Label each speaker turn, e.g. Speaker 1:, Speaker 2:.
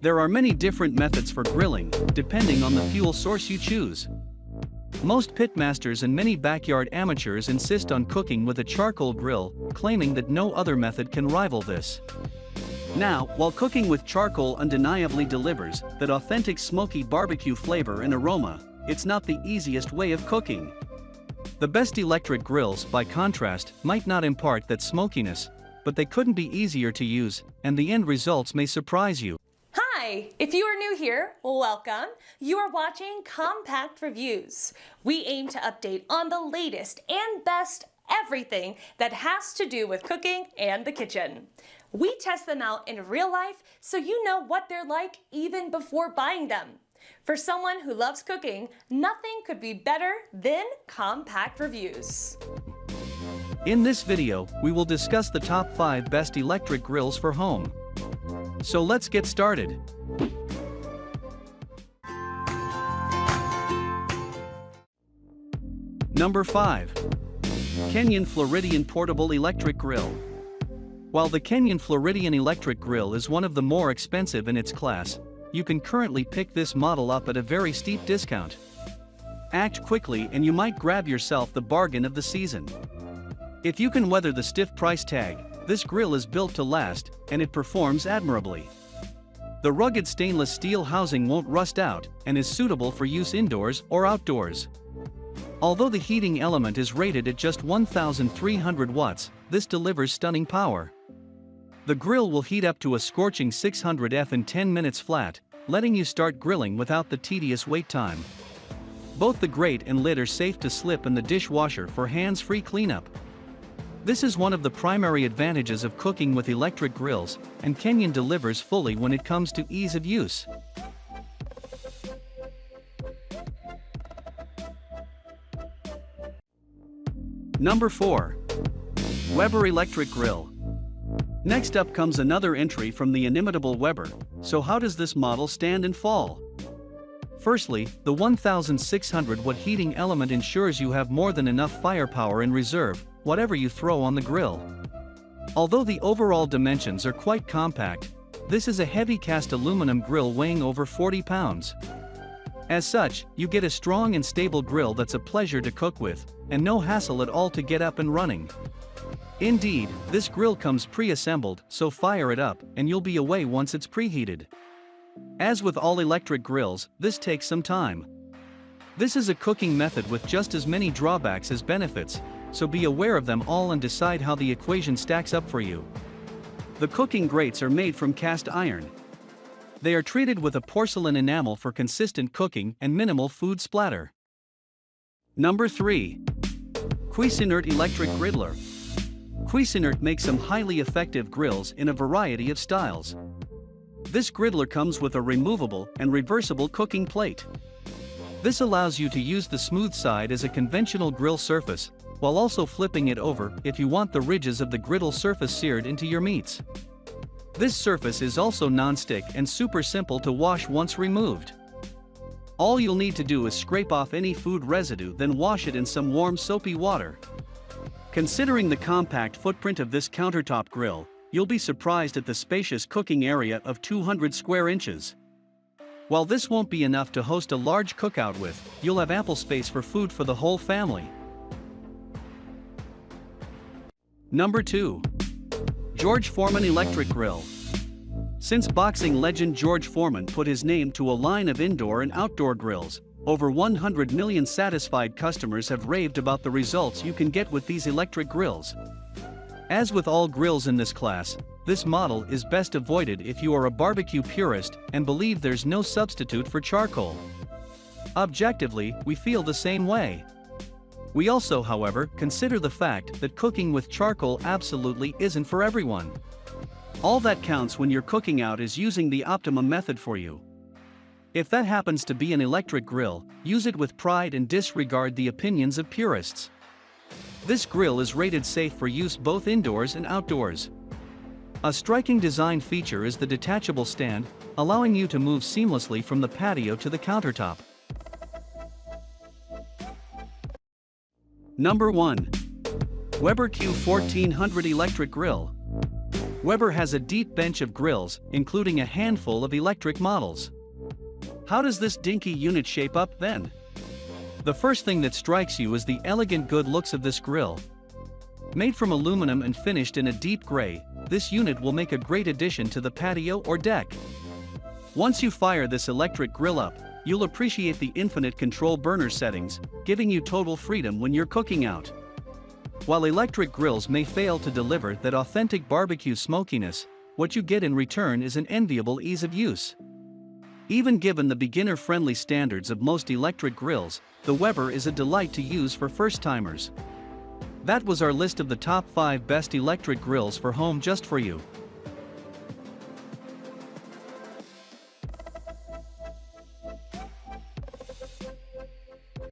Speaker 1: There are many different methods for grilling, depending on the fuel source you choose. Most pitmasters and many backyard amateurs insist on cooking with a charcoal grill, claiming that no other method can rival this. Now, while cooking with charcoal undeniably delivers that authentic smoky barbecue flavor and aroma, it's not the easiest way of cooking. The best electric grills, by contrast, might not impart that smokiness, but they couldn't be easier to use, and the end results may surprise you.
Speaker 2: Hi! If you are new here, welcome. You are watching Compact Reviews. We aim to update on the latest and best everything that has to do with cooking and the kitchen. We test them out in real life so you know what they're like even before buying them. For someone who loves cooking, nothing could be better than Compact Reviews.
Speaker 1: In this video, we will discuss the top 5 best electric grills for home. So let's get started. Number 5. Kenyon Floridian Portable Electric Grill. While the Kenyon Floridian Electric Grill is one of the more expensive in its class, you can currently pick this model up at a very steep discount. Act quickly and you might grab yourself the bargain of the season. If you can weather the stiff price tag, this grill is built to last, and it performs admirably. The rugged stainless steel housing won't rust out, and is suitable for use indoors or outdoors. Although the heating element is rated at just 1,300 watts, this delivers stunning power. The grill will heat up to a scorching 600 F in 10 minutes flat, letting you start grilling without the tedious wait time. Both the grate and lid are safe to slip in the dishwasher for hands-free cleanup. This is one of the primary advantages of cooking with electric grills, and Kenyon delivers fully when it comes to ease of use. Number 4. Weber Electric Grill. Next up comes another entry from the inimitable Weber. So how does this model stand and fall? Firstly, the 1,600-watt heating element ensures you have more than enough firepower in reserve, whatever you throw on the grill. Although the overall dimensions are quite compact, this is a heavy cast aluminum grill weighing over 40 pounds. As such, you get a strong and stable grill that's a pleasure to cook with, and no hassle at all to get up and running. Indeed, this grill comes pre-assembled, so fire it up, and you'll be away once it's preheated. As with all electric grills, this takes some time. This is a cooking method with just as many drawbacks as benefits, so be aware of them all and decide how the equation stacks up for you. The cooking grates are made from cast iron. They are treated with a porcelain enamel for consistent cooking and minimal food splatter. Number 3. Cuisinart Electric Griddler. Cuisinart makes some highly effective grills in a variety of styles. This griddler comes with a removable and reversible cooking plate. This allows you to use the smooth side as a conventional grill surface, while also flipping it over if you want the ridges of the griddle surface seared into your meats. This surface is also non-stick and super simple to wash once removed. All you'll need to do is scrape off any food residue, then wash it in some warm soapy water. Considering the compact footprint of this countertop grill, you'll be surprised at the spacious cooking area of 200 square inches. While this won't be enough to host a large cookout with, you'll have ample space for food for the whole family. Number 2. George Foreman Electric Grill. Since boxing legend George Foreman put his name to a line of indoor and outdoor grills, over 100 million satisfied customers have raved about the results you can get with these electric grills. As with all grills in this class, this model is best avoided if you are a barbecue purist and believe there's no substitute for charcoal. Objectively, we feel the same way. We also, however, consider the fact that cooking with charcoal absolutely isn't for everyone. All that counts when you're cooking out is using the optimum method for you. If that happens to be an electric grill, use it with pride and disregard the opinions of purists. This grill is rated safe for use both indoors and outdoors. A striking design feature is the detachable stand, allowing you to move seamlessly from the patio to the countertop. Number 1. Weber Q1400 Electric Grill. Weber has a deep bench of grills, including a handful of electric models. How does this dinky unit shape up then? The first thing that strikes you is the elegant good looks of this grill. Made from aluminum and finished in a deep gray, this unit will make a great addition to the patio or deck. Once you fire this electric grill up, you'll appreciate the infinite control burner settings, giving you total freedom when you're cooking out. While electric grills may fail to deliver that authentic barbecue smokiness, what you get in return is an enviable ease of use. Even given the beginner-friendly standards of most electric grills, the Weber is a delight to use for first-timers. That was our list of the top 5 best electric grills for home just for you.